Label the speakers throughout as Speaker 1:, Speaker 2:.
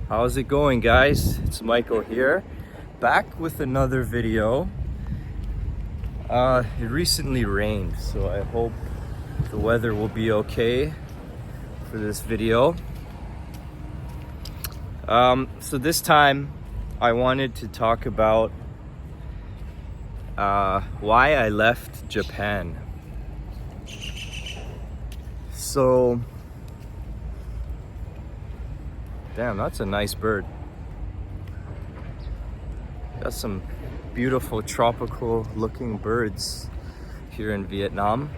Speaker 1: How's it going, guys? It's Michael here, back with another video. It recently rained, so I hope the weather will be okay for this video. So this time I wanted to talk about why I left Japan. So, damn, that's a nice bird. Got some beautiful tropical looking birds here in Vietnam.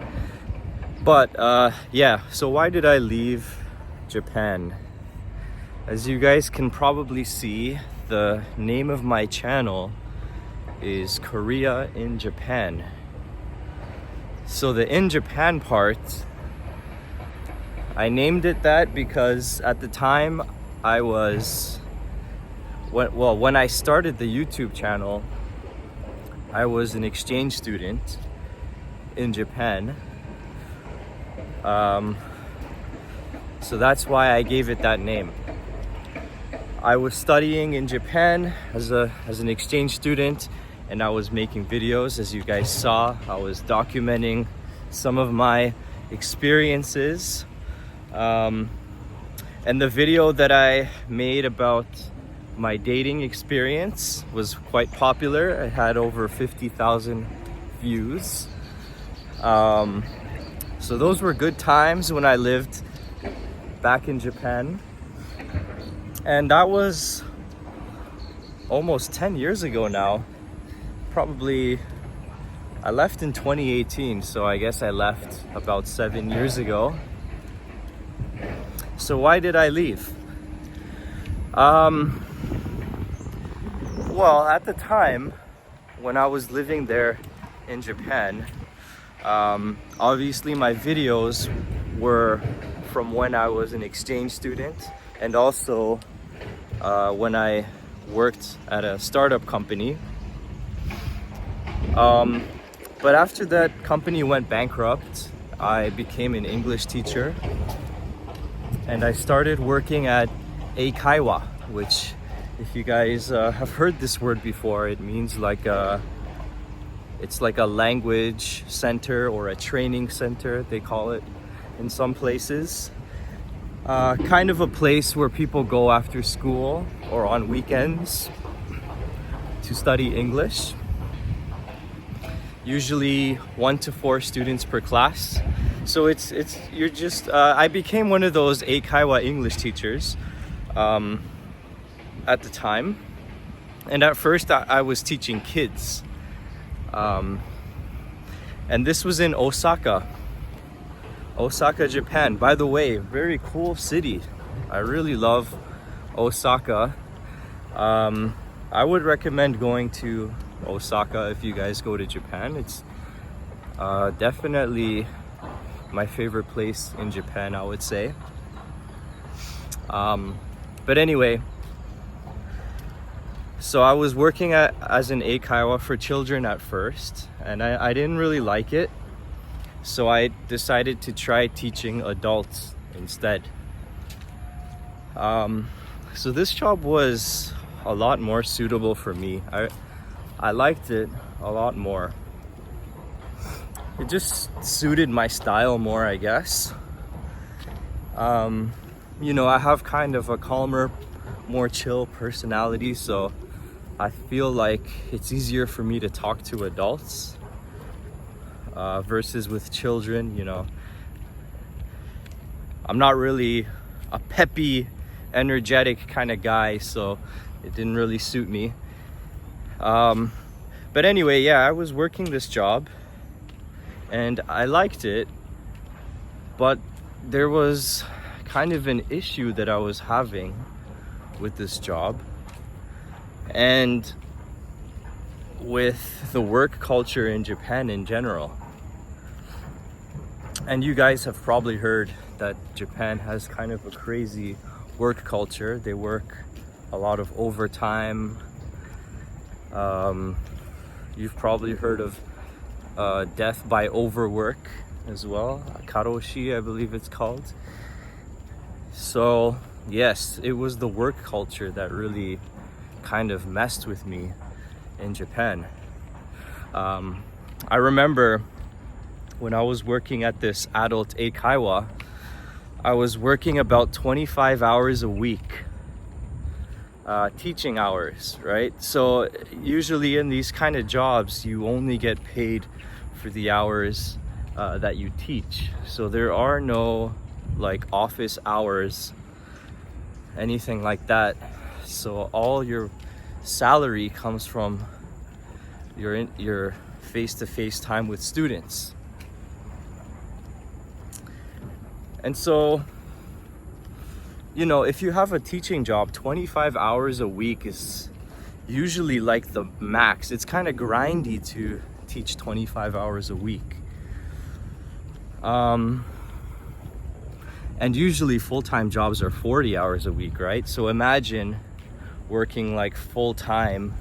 Speaker 1: But yeah, so why did I leave Japan? As you guys can probably see, the name of my channel is Korea in Japan. So the in Japan part, I named it that because at the time when I started the YouTube channel, I was an exchange student in Japan. So that's why I gave it that name. I was studying in Japan as an exchange student, and I was making videos. As you guys saw, I was documenting some of my experiences. And the video that I made about my dating experience was quite popular. It had over 50,000 views. So those were good times when I lived back in Japan. And that was almost 10 years ago now. Probably, I left in 2018, so I guess I left about 7 years ago. So why did I leave? Well, at the time when I was living there in Japan, obviously my videos were from when I was an exchange student, and also when I worked at a startup company. But after that company went bankrupt, I became an English teacher, and I started working at Eikaiwa, which, if you guys have heard this word before, it means it's like a language center or a training center, they call it in some places. Kind of a place where people go after school or on weekends to study English. Usually 1 to 4 students per class. So I became one of those Eikaiwa English teachers at the time. And at first I was teaching kids. And this was in Osaka, Japan. By the way, very cool city. I really love Osaka. I would recommend going to Osaka if you guys go to Japan. It's definitely my favorite place in Japan, I would say. But anyway, so I was working as an Eikaiwa for children at first, and I didn't really like it. So I decided to try teaching adults instead. So this job was a lot more suitable for me. I liked it a lot more. It just suited my style more, I guess. You know, I have kind of a calmer, more chill personality, so I feel like it's easier for me to talk to adults versus with children. You know, I'm not really a peppy, energetic kind of guy, so it didn't really suit me. But anyway, yeah, I was working this job and I liked it, but there was kind of an issue that I was having with this job and with the work culture in Japan in general. And you guys have probably heard that Japan has kind of a crazy work culture. They work a lot of overtime. You've probably heard of death by overwork as well, karoshi, I believe it's called. So yes, it was the work culture that really kind of messed with me in Japan. I remember when I was working at this adult eikaiwa, I was working about 25 hours a week, teaching hours, right? So usually in these kind of jobs, you only get paid for the hours that you teach. So there are no like office hours, anything like that. So all your salary comes from your face-to-face time with students. And so, you know, if you have a teaching job, 25 hours a week is usually like the max. It's kind of grindy to teach 25 hours a week. And usually full-time jobs are 40 hours a week, right? So imagine working like full-time,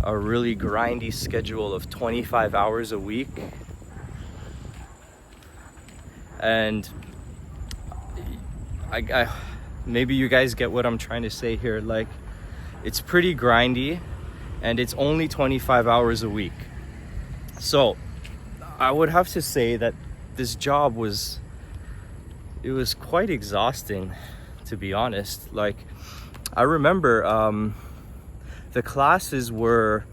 Speaker 1: a really grindy schedule of 25 hours a week. And I maybe you guys get what I'm trying to say here. Like, it's pretty grindy and it's only 25 hours a week. So I would have to say that this job was quite exhausting, to be honest. Like, I remember the classes were,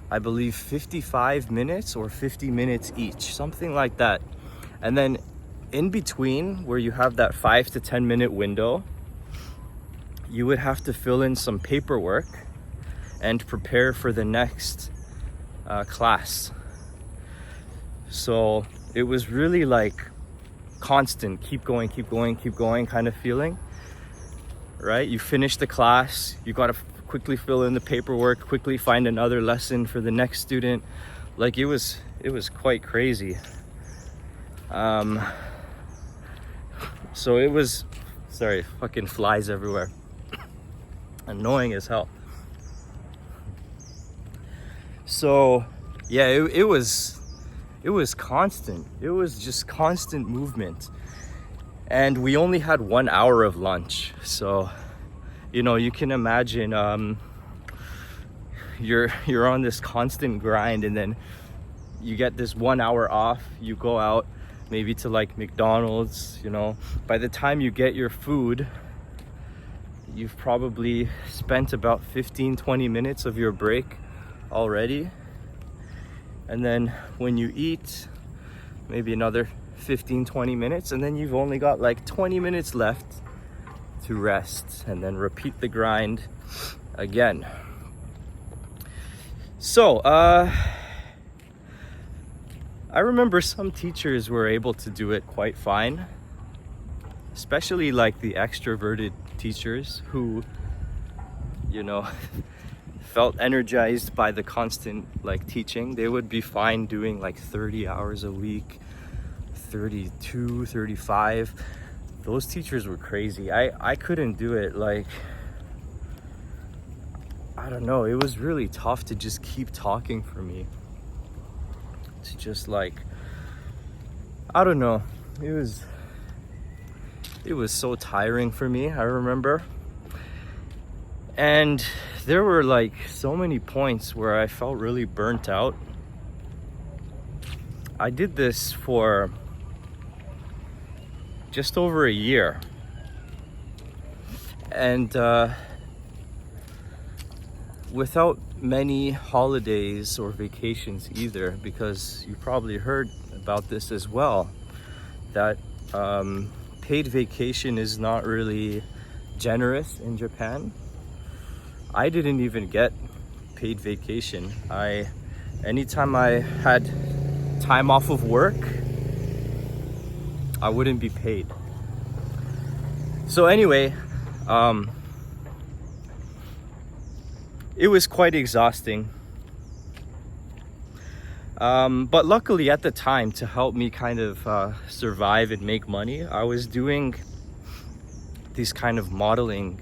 Speaker 1: I believe, 55 minutes or 50 minutes each, something like that. And then in between, where you have that 5 to 10 minute window, you would have to fill in some paperwork and prepare for the next class. So it was really like constant, keep going kind of feeling, right? You finish the class, you got to quickly fill in the paperwork, quickly find another lesson for the next student. Like, it was quite crazy. So it was, sorry, fucking flies everywhere. Annoying as hell. So yeah, it was constant. It was just constant movement. And we only had 1 hour of lunch. So, you know, you can imagine you're on this constant grind, and then you get this 1 hour off, you go out maybe to like McDonald's, you know. By the time you get your food, you've probably spent about 15-20 minutes of your break already. And then when you eat, maybe another 15-20 minutes, and then you've only got like 20 minutes left to rest, and then repeat the grind again. So I remember some teachers were able to do it quite fine, especially like the extroverted teachers who, you know, felt energized by the constant like teaching. They would be fine doing like 30 hours a week, 32, 35. Those teachers were crazy. I couldn't do it. Like, I don't know, it was really tough to just keep talking for me. To just like, I don't know, it was so tiring for me, I remember. And there were like so many points where I felt really burnt out. I did this for just over a year. And without many holidays or vacations either, because you probably heard about this as well, that paid vacation is not really generous in Japan. I didn't even get paid vacation. Anytime I had time off of work, I wouldn't be paid. So anyway, it was quite exhausting. But luckily at the time, to help me kind of survive and make money, I was doing these kind of modeling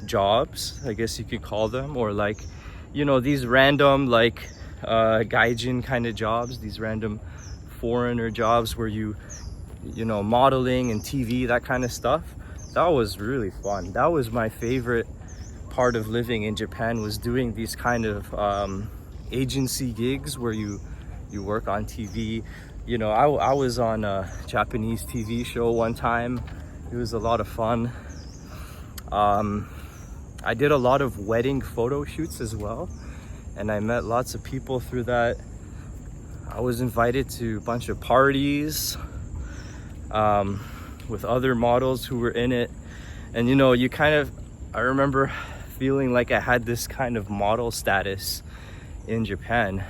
Speaker 1: jobs, I guess you could call them, or like, you know, these random like gaijin kind of jobs, these random foreigner jobs where you know, modeling and TV, that kind of stuff. that was really fun. That was my favorite part of living in Japan, was doing these kind of agency gigs where you work on TV. You know, I was on a Japanese TV show one time. It was a lot of fun. I did a lot of wedding photo shoots as well, and I met lots of people through that. I was invited to a bunch of parties with other models who were in it. And you know, I remember feeling like I had this kind of model status in Japan.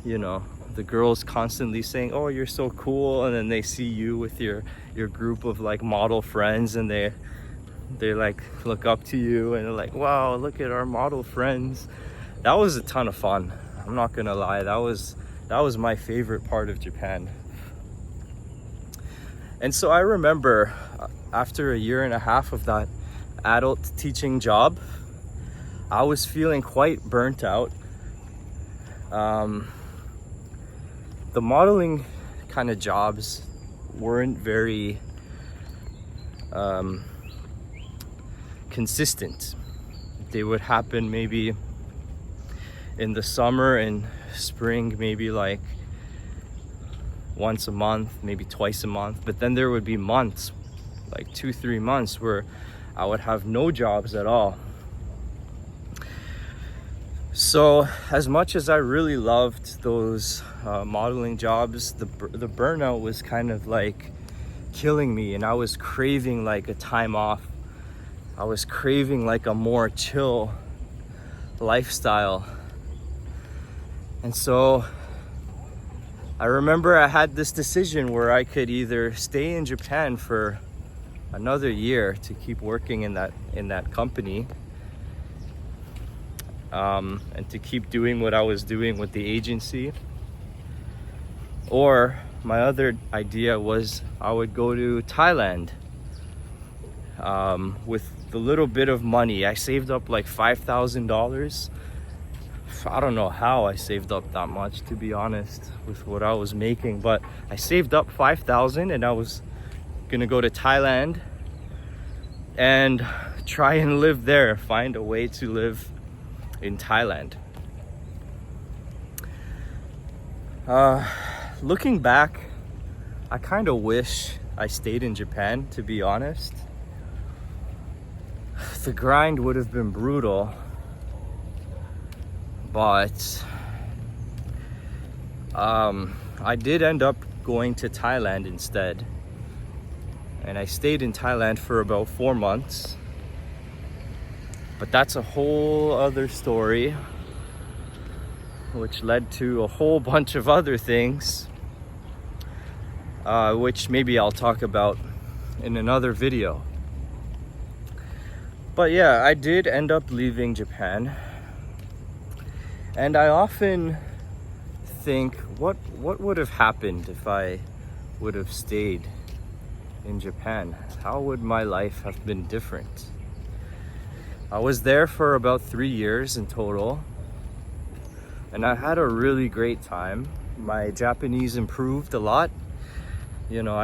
Speaker 1: You know, the girls constantly saying, "Oh, you're so cool," and then they see you with your group of like model friends, and they like look up to you and they're like, "Wow, look at our model friends." That was a ton of fun. I'm not gonna lie, that was my favorite part of Japan. And so I remember after a year and a half of that adult teaching job, I was feeling quite burnt out. The modeling kind of jobs weren't very consistent. They would happen maybe in the summer and spring, maybe like once a month, maybe twice a month. But then there would be months, like 2-3 months, where I would have no jobs at all. So as much as I really loved those modeling jobs, the burnout was kind of like killing me, and I was craving like a time off. I was craving like a more chill lifestyle. And so I remember I had this decision where I could either stay in Japan for another year to keep working in that company, and to keep doing what I was doing with the agency, or my other idea was I would go to Thailand with the little bit of money. I saved up like $5,000. I don't know how I saved up that much, to be honest, with what I was making, but I saved up $5,000 and I was gonna go to Thailand and try and live there, find a way to live in Thailand. Looking back, I kind of wish I stayed in Japan, to be honest. The grind would have been brutal, but I did end up going to Thailand instead, and I stayed in Thailand for about 4 months. But that's a whole other story, which led to a whole bunch of other things, which maybe I'll talk about in another video. But yeah, I did end up leaving Japan. And I often think, what would have happened if I would have stayed in Japan? How would my life have been different? I was there for about 3 years in total, and I had a really great time. My Japanese improved a lot. You know,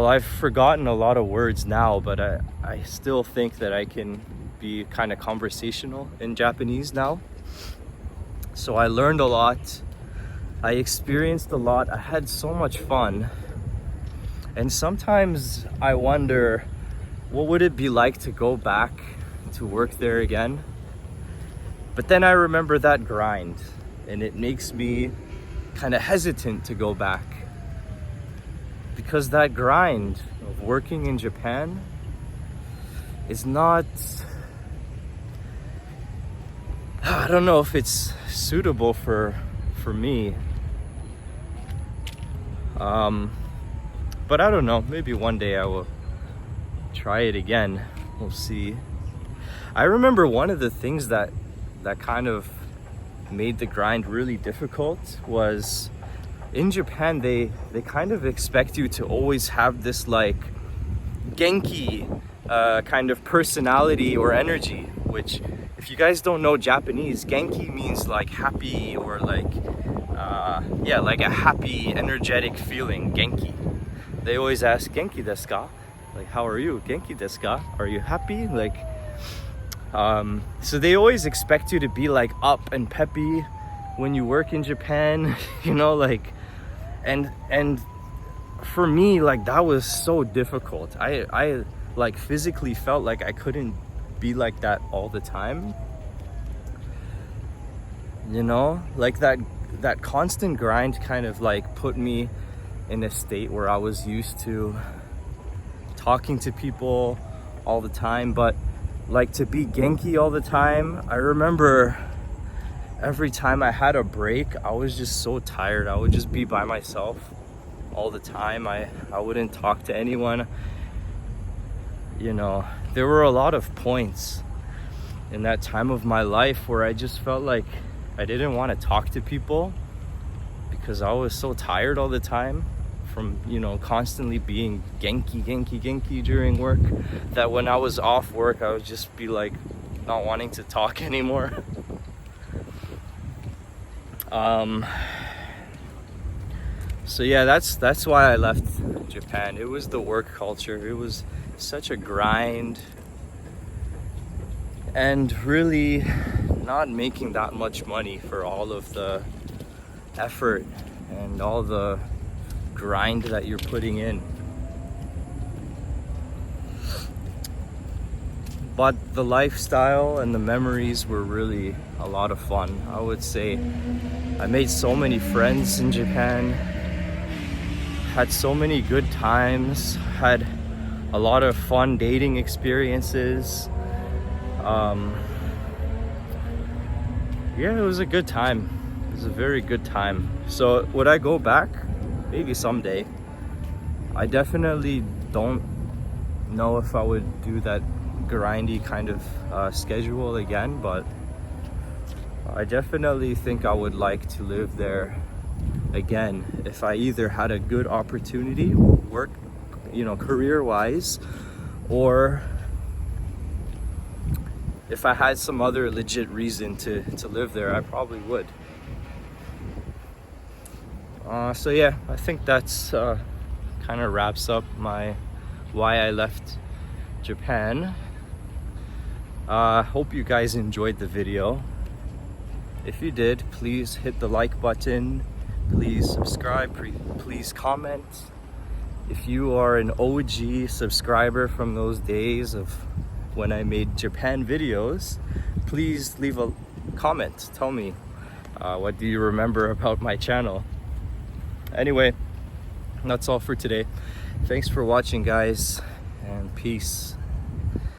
Speaker 1: I've forgotten a lot of words now, but I still think that I can be kind of conversational in Japanese now. So I learned a lot. I experienced a lot. I had so much fun. And sometimes I wonder, what would it be like to go back to work there again? But then I remember that grind, and it makes me kind of hesitant to go back. Because that grind of working in Japan is not, I don't know if it's suitable for me. But I don't know, maybe one day I will try it again. We'll see. I remember one of the things that kind of made the grind really difficult was in Japan, they kind of expect you to always have this like Genki kind of personality or energy, which if you guys don't know Japanese, Genki means like happy, or like like a happy, energetic feeling, Genki. they always ask Genki desu ka? Like, how are you? Genki desu ka? Are you happy? Like, so they always expect you to be like up and peppy when you work in Japan, you know, like, and for me, like, that was so difficult. I like physically felt like I couldn't be like that all the time, you know, like that constant grind kind of like put me in a state where I was used to talking to people all the time, but like to be Genki all the time. I remember every time I had a break, I was just so tired. I would just be by myself all the time. I wouldn't talk to anyone. You know, there were a lot of points in that time of my life where I just felt like I didn't want to talk to people because I was so tired all the time from, you know, constantly being Genki during work, that when I was off work, I would just be like not wanting to talk anymore. So yeah, that's why I left Japan. It was the work culture. It was such a grind and really not making that much money for all of the effort and all the grind that you're putting in. But the lifestyle and the memories were really a lot of fun. I would say I made so many friends in Japan, had so many good times, had a lot of fun dating experiences. Yeah, it was a good time. It was a very good time. So would I go back? Maybe someday. I definitely don't know if I would do that grindy kind of schedule again, but I definitely think I would like to live there again if I either had a good opportunity, work, you know, career-wise, or if I had some other legit reason to live there, I probably would. So yeah, I think that's kind of wraps up my why I left Japan. Hope you guys enjoyed the video. If you did, please hit the like button, please subscribe, please comment. If you are an OG subscriber from those days of when I made Japan videos, please leave a comment. Tell me, what do you remember about my channel? Anyway, that's all for today. Thanks for watching, guys, and peace.